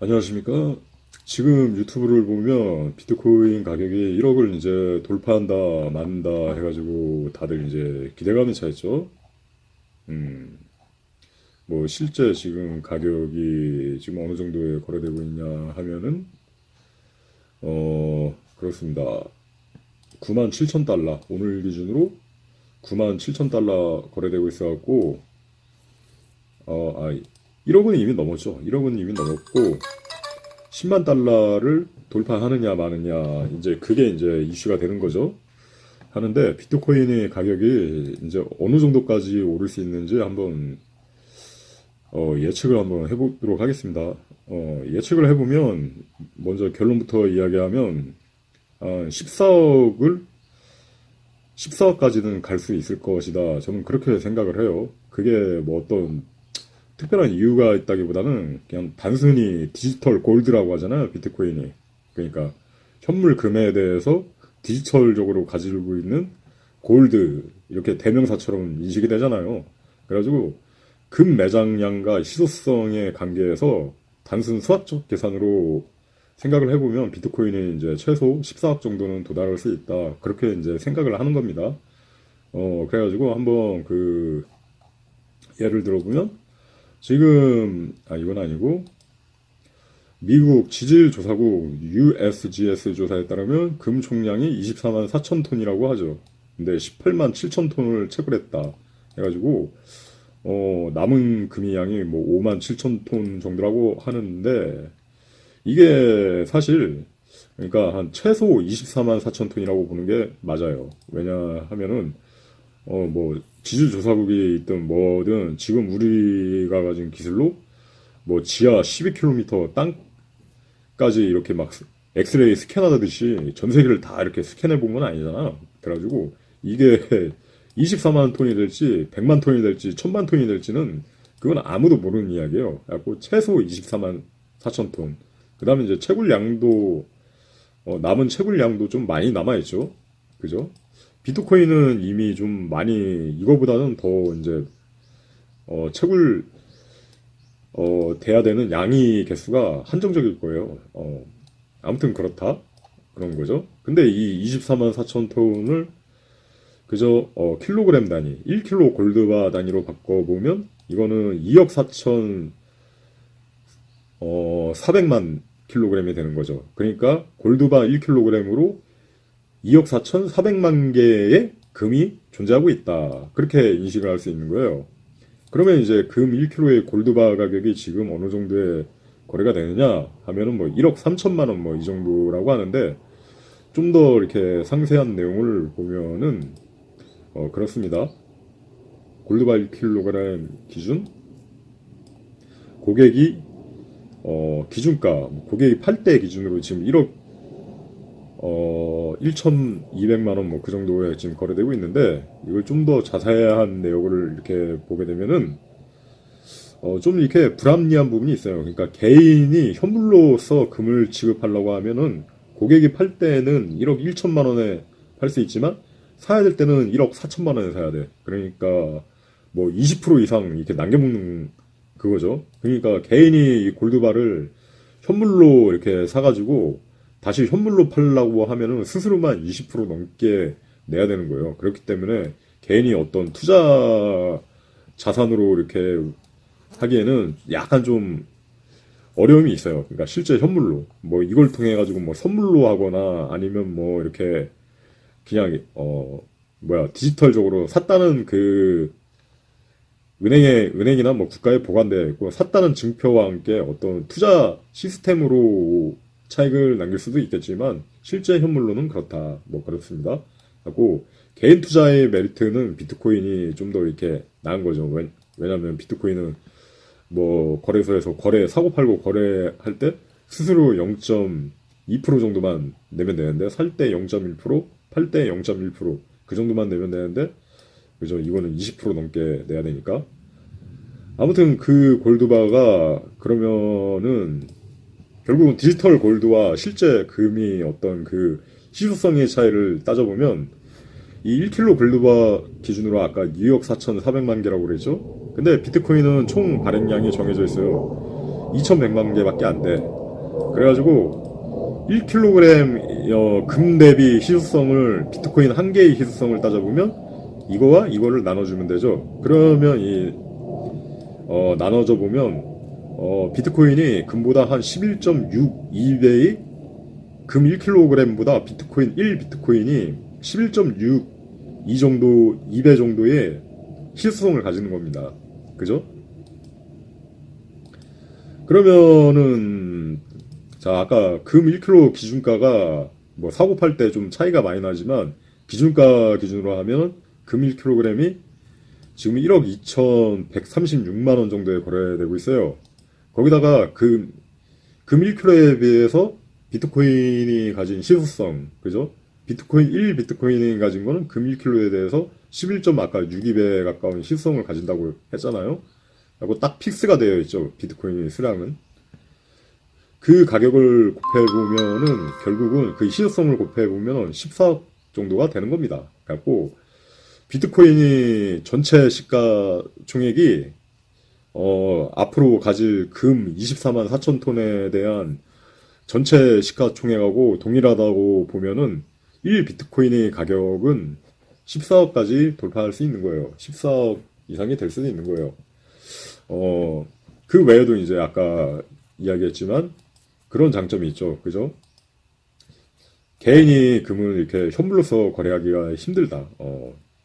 안녕하십니까? 지금 유튜브를 보면 비트코인 가격이 1억을 이제 돌파한다, 만다 해가지고 다들 이제 기대감이 차 있죠? 음, 뭐 실제 지금 가격이 지금 어느 정도에 거래되고 있냐 하면은, 그렇습니다. 97,000달러, 오늘 기준으로 97,000달러 거래되고 있어갖고, 1억은 이미 넘었죠. 1억은 이미 넘었고, 10만 달러를 돌파하느냐 마느냐 이제 그게 이제 이슈가 되는 거죠. 하는데 비트코인의 가격이 이제 어느 정도까지 오를 수 있는지 한번 예측을 한번 해보도록 하겠습니다. 예측을 해보면 먼저 결론부터 이야기하면 14억까지는 갈 수 있을 것이다. 저는 그렇게 생각을 해요. 그게 뭐 어떤 특별한 이유가 있다기보다는 그냥 단순히 디지털 골드라고 하잖아요, 비트코인이. 그러니까 현물 금에 대해서 디지털적으로 가지고 있는 골드 이렇게 대명사처럼 인식이 되잖아요. 그래가지고 금 매장량과 희소성의 관계에서 단순 수학적 계산으로 생각을 해보면 비트코인이 이제 최소 14억 정도는 도달할 수 있다. 그렇게 이제 생각을 하는 겁니다. 그래가지고 한번 그 예를 들어보면 지금 이건 아니고 미국 지질조사국 USGS 조사에 따르면 금 총량이 24만 4천 톤이라고 하죠. 근데 18만 7천 톤을 채굴했다. 해가지고 남은 금이 양이 뭐 5만 7천 톤 정도라고 하는데 이게 사실 그러니까 한 최소 24만 4천 톤이라고 보는 게 맞아요. 왜냐하면은 뭐 지질조사국이 있든 뭐든 지금 우리가 가진 기술로 뭐 지하 12km 땅까지 이렇게 막 엑스레이 스캔하듯이 전 세계를 다 이렇게 스캔해 본 건 아니잖아. 그래가지고 이게 24만 톤이 될지 100만 톤이 될지 1000만 톤이 될지는 그건 아무도 모르는 이야기예요. 그래갖고 최소 24만 4천 톤. 그 다음에 이제 채굴량도 남은 채굴량도 좀 많이 남아있죠. 그죠? 비트코인은 이미 좀 많이 이거보다는 더 이제 채굴 돼야 되는 양이 개수가 한정적일 거예요. 아무튼 그렇다 그런 거죠. 근데 이 24만 4천 톤을 그저 킬로그램 단위 1킬로 골드바 단위로 바꿔보면 이거는 2억 4천 400만 킬로그램이 되는 거죠. 그러니까 골드바 1킬로그램으로 2억 4,400만 개의 금이 존재하고 있다. 그렇게 인식을 할 수 있는 거예요. 그러면 이제 금 1kg의 골드바 가격이 지금 어느 정도에 거래가 되느냐 하면은 뭐 1억 3천만 원 뭐 이 정도라고 하는데 좀 더 이렇게 상세한 내용을 보면은 그렇습니다. 골드바 1kg 기준 고객이 기준가 고객이 팔 때 기준으로 지금 1억 1,200만 원 뭐 그 정도에 지금 거래되고 있는데 이걸 좀 더 자세한 내용을 이렇게 보게 되면은 좀 이렇게 불합리한 부분이 있어요. 그러니까 개인이 현물로서 금을 지급하려고 하면은 고객이 팔 때는 1억 1천만 원에 팔 수 있지만 사야 될 때는 1억 4천만 원에 사야 돼. 그러니까 뭐 20% 이상 이렇게 남겨먹는 그거죠. 그러니까 개인이 이 골드바를 현물로 이렇게 사가지고 다시 현물로 팔려고 하면은 스스로만 20% 넘게 내야 되는 거예요. 그렇기 때문에 개인이 어떤 투자 자산으로 이렇게 하기에는 약간 좀 어려움이 있어요. 그러니까 실제 현물로 뭐 이걸 통해 가지고 뭐 선물로 하거나 아니면 뭐 이렇게 그냥 디지털적으로 샀다는 그 은행이나 뭐 국가에 보관되어 있고 샀다는 증표와 함께 어떤 투자 시스템으로 차익을 남길 수도 있겠지만 실제 현물로는 그렇다. 뭐 그렇습니다. 하고 개인 투자의 메리트는 비트코인이 좀 더 이렇게 나은 거죠. 왜냐하면 비트코인은 뭐 거래소에서 사고 팔고 거래할 때 스스로 0.2% 정도만 내면 되는데 살 때 0.1%, 팔 때 0.1%그 정도만 내면 되는데 그죠? 이거는 20% 넘게 내야 되니까. 아무튼 그 골드바가 그러면은 결국은 디지털 골드와 실제 금이 어떤 그 희소성의 차이를 따져보면 이 1킬로 골드바 기준으로 아까 2억 4,400만 개라고 그랬죠? 근데 비트코인은 총 발행량이 정해져 있어요. 2100만 개밖에 안 돼. 그래가지고 1kg 금 대비 희소성을 비트코인 한 개의 희소성을 따져보면 이거와 이거를 나눠주면 되죠. 그러면 나눠져 보면 비트코인이 금보다 한 11.62배의 금 1kg보다 비트코인 1비트코인이 11.62 정도 2배 정도의 희소성을 가지는 겁니다. 그죠? 그러면은 자, 아까 금 1kg 기준가가 뭐 사고 팔 때 좀 차이가 많이 나지만 기준가 기준으로 하면 금 1kg이 지금 1억 2,136만 원 정도에 거래되고 있어요. 거기다가 금 1kg에 비해서 비트코인이 가진 희소성, 그죠? 비트코인 1비트코인이 가진 거는 금 1kg에 대해서 11. 아까 62배 가까운 희소성을 가진다고 했잖아요. 하고 딱 픽스가 되어 있죠. 비트코인의 수량은. 그 가격을 곱해보면은 결국은 그 희소성을 곱해보면은 14억 정도가 되는 겁니다. 그래갖고 비트코인이 전체 시가 총액이 앞으로 가질 금 24만 4천 톤에 대한 전체 시가 총액하고 동일하다고 보면은 1 비트코인의 가격은 14억까지 돌파할 수 있는 거예요. 14억 이상이 될 수도 있는 거예요. 그 외에도 이제 아까 이야기했지만 그런 장점이 있죠. 그죠? 개인이 금을 이렇게 현물로서 거래하기가 힘들다.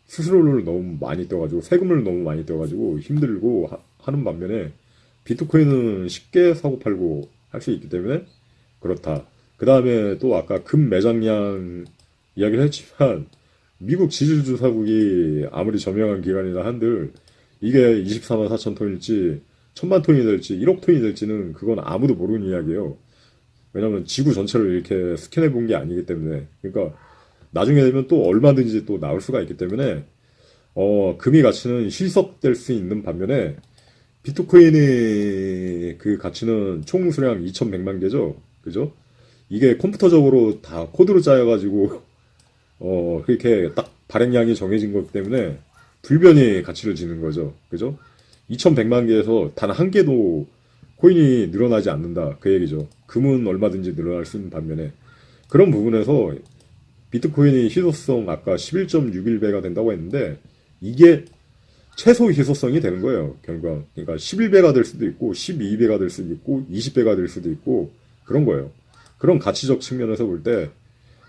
수수료를 너무 많이 떼가지고 세금을 너무 많이 떼가지고 힘들고 하는 반면에 비트코인은 쉽게 사고 팔고 할 수 있기 때문에 그렇다. 그 다음에 또 아까 금 매장량 이야기를 했지만 미국 지질조사국이 아무리 저명한 기관이라 한들 이게 24만 4천 톤일지 1000만 톤이 될지 1억 톤이 될지는 그건 아무도 모르는 이야기예요. 왜냐면 지구 전체를 이렇게 스캔해 본 게 아니기 때문에. 그러니까 나중에 되면 또 얼마든지 또 나올 수가 있기 때문에 금이 가치는 희석될 수 있는 반면에 비트코인의 그 가치는 총 수량 2100만 개죠. 그죠? 이게 컴퓨터적으로 다 코드로 짜여가지고 그렇게 딱 발행량이 정해진 것 때문에 불변의 가치를 지는 거죠. 그죠? 2100만 개에서 단 한 개도 코인이 늘어나지 않는다. 그 얘기죠. 금은 얼마든지 늘어날 수 있는 반면에 그런 부분에서 비트코인의 희소성 아까 11.61배가 된다고 했는데 이게 최소 희소성이 되는 거예요. 결과. 그러니까 11배가 될 수도 있고 12배가 될 수도 있고 20배가 될 수도 있고 그런 거예요. 그런 가치적 측면에서 볼 때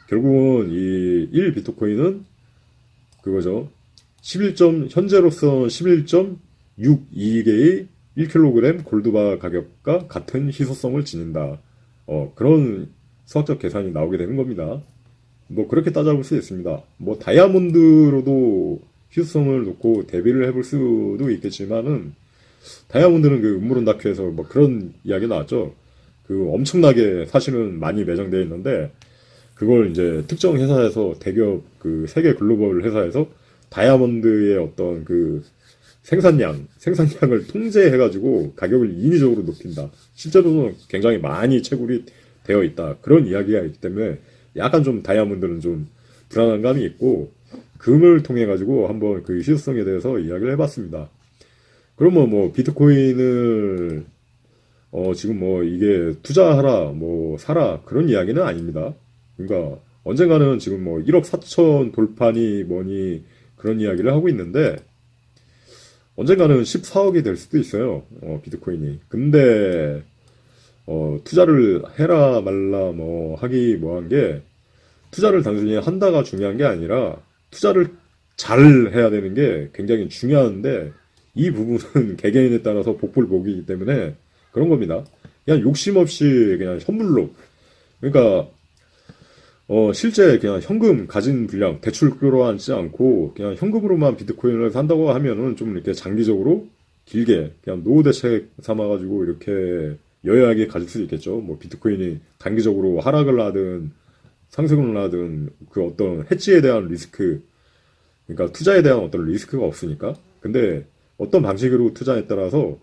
결국은 이 1 비트코인은 그거죠. 현재로서 11.62개의 1kg 골드바 가격과 같은 희소성을 지닌다. 그런 수학적 계산이 나오게 되는 겁니다. 뭐 그렇게 따져볼 수 있습니다. 뭐 다이아몬드로도 희소성을 놓고 대비를 해볼 수도 있겠지만은 다이아몬드는 그 음모론 다큐에서 뭐 그런 이야기 나왔죠. 그 엄청나게 사실은 많이 매장되어 있는데 그걸 이제 특정 회사에서 대기업 그 세계 글로벌 회사에서 다이아몬드의 어떤 그 생산량을 통제해가지고 가격을 인위적으로 높인다. 실제로는 굉장히 많이 채굴이 되어 있다. 그런 이야기가 있기 때문에 약간 좀 다이아몬드는 좀 불안한 감이 있고 금을 통해 가지고 한번 그 희소성에 대해서 이야기를 해봤습니다. 그러면 뭐 비트코인을 지금 뭐 이게 투자하라 뭐 사라 그런 이야기는 아닙니다. 그러니까 언젠가는 지금 뭐 1억 4천 돌파니 뭐니 그런 이야기를 하고 있는데 언젠가는 14억이 될 수도 있어요. 비트코인이. 근데 투자를 해라 말라 뭐 하기 뭐한 게 투자를 단순히 한다가 중요한 게 아니라 투자를 잘 해야 되는 게 굉장히 중요한데 이 부분은 개개인에 따라서 복불복이기 때문에 그런 겁니다. 그냥 욕심 없이 그냥 현물로 그러니까 실제 그냥 현금 가진 분량 대출 끌어안지 않고 그냥 현금으로만 비트코인을 산다고 하면은 좀 이렇게 장기적으로 길게 그냥 노후 대책 삼아가지고 이렇게 여유하게 가질 수 있겠죠. 뭐 비트코인이 단기적으로 하락을 하든 상승을 하든 그 어떤 해지에 대한 리스크 그러니까 투자에 대한 어떤 리스크가 없으니까. 근데 어떤 방식으로 투자에 따라서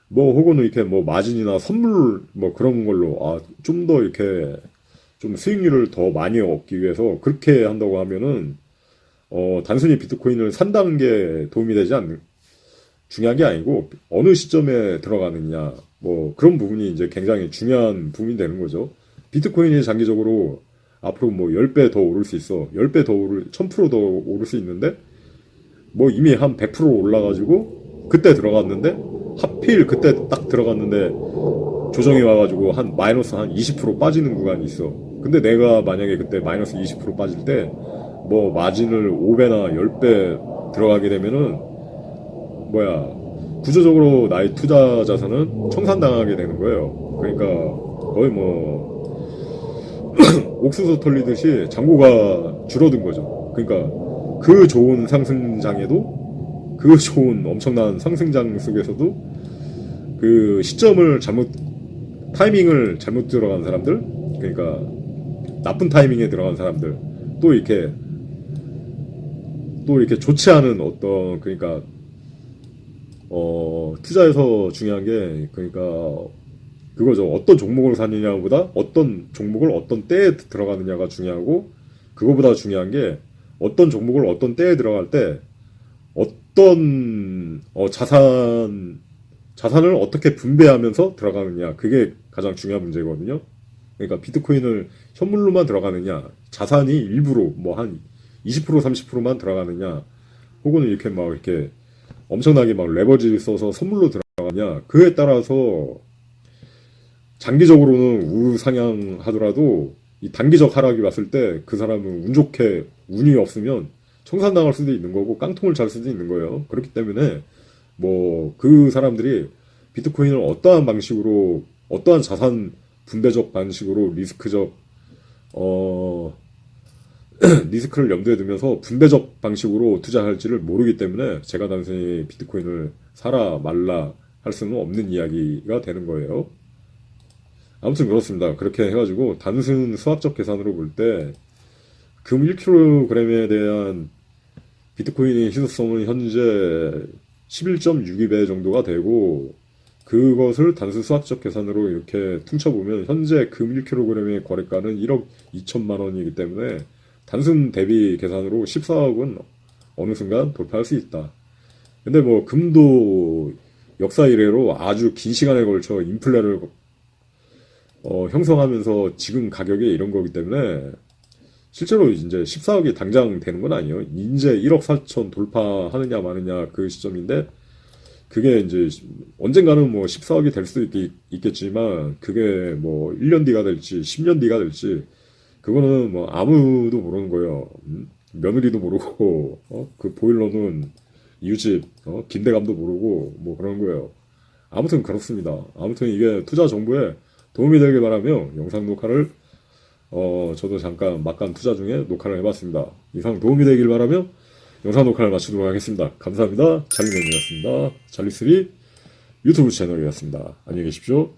뭐 혹은 이렇게 뭐 마진이나 선물 뭐 그런 걸로 좀 더 이렇게 좀 수익률을 더 많이 얻기 위해서 그렇게 한다고 하면은 단순히 비트코인을 산다는 게 도움이 되지 중요한 게 아니고 어느 시점에 들어가느냐 뭐 그런 부분이 이제 굉장히 중요한 부분이 되는 거죠. 비트코인이 장기적으로 앞으로 뭐 10배 더 오를 수 있어. 10배 더 오를 1000%더 오를 수 있는데 뭐 이미 한 100% 올라가지고 그때 들어갔는데 하필 그때 딱 들어갔는데 조정이 와가지고 한 마이너스 한 20% 빠지는 구간이 있어. 근데 내가 만약에 그때 마이너스 20% 빠질 때 뭐 마진을 5배나 10배 들어가게 되면은 뭐야 구조적으로 나의 투자 자산은 청산당하게 되는 거예요. 그러니까 거의 뭐 옥수수 털리듯이 잔고가 줄어든 거죠. 그러니까 그 좋은 상승장에도 그 좋은 엄청난 상승장 속에서도 그 시점을 잘못 타이밍을 잘못 들어간 사람들 그러니까 나쁜 타이밍에 들어간 사람들 또 이렇게 좋지 않은 어떤 그러니까 투자에서 중요한 게 그러니까 그거죠. 어떤 종목을 사느냐보다 어떤 종목을 어떤 때에 들어가느냐가 중요하고 그거보다 중요한 게 어떤 종목을 어떤 때에 들어갈 때 어떤 자산을 어떻게 분배하면서 들어가느냐 그게 가장 중요한 문제거든요. 그러니까 비트코인을 현물로만 들어가느냐 자산이 일부로 뭐 한 20% 30%만 들어가느냐 혹은 이렇게 막 이렇게 엄청나게 막 레버지를 써서 선물로 들어가냐 그에 따라서 장기적으로는 우상향하더라도 이 단기적 하락이 왔을 때 그 사람은 운 좋게 운이 없으면 청산당할 수도 있는 거고 깡통을 잘 수도 있는 거예요. 그렇기 때문에 뭐 그 사람들이 비트코인을 어떠한 방식으로 어떠한 자산 분배적 방식으로 리스크를 염두에 두면서 분배적 방식으로 투자할지를 모르기 때문에 제가 단순히 비트코인을 사라 말라 할 수는 없는 이야기가 되는 거예요. 아무튼 그렇습니다. 그렇게 해가지고 단순 수학적 계산으로 볼 때 금 1kg에 대한 비트코인의 희소성은 현재 11.62배 정도가 되고 그것을 단순 수학적 계산으로 이렇게 퉁쳐보면 현재 금 1kg의 거래가는 1억 2천만 원이기 때문에 단순 대비 계산으로 14억은 어느 순간 돌파할 수 있다. 근데 뭐 금도 역사 이래로 아주 긴 시간에 걸쳐 인플레를 형성하면서 지금 가격이 이런 거기 때문에 실제로 이제 14억이 당장 되는 건 아니에요. 이제 1억 4천 돌파하느냐 마느냐 그 시점인데 그게 이제 언젠가는 뭐 14억이 될 수도 있겠지만 그게 뭐 1년 뒤가 될지 10년 뒤가 될지 그거는 뭐 아무도 모르는 거예요. 며느리도 모르고 그 보일러는 이웃집 김대감도 모르고 뭐 그런 거예요. 아무튼 그렇습니다. 아무튼 이게 투자 정보에 도움이 되길 바라며 영상 녹화를 저도 잠깐 막간 투자 중에 녹화를 해봤습니다. 이상 도움이 되길 바라며 영상 녹화를 마치도록 하겠습니다. 감사합니다. 잘리맨이었습니다. 잘리스리 유튜브 채널이었습니다. 안녕히 계십시오.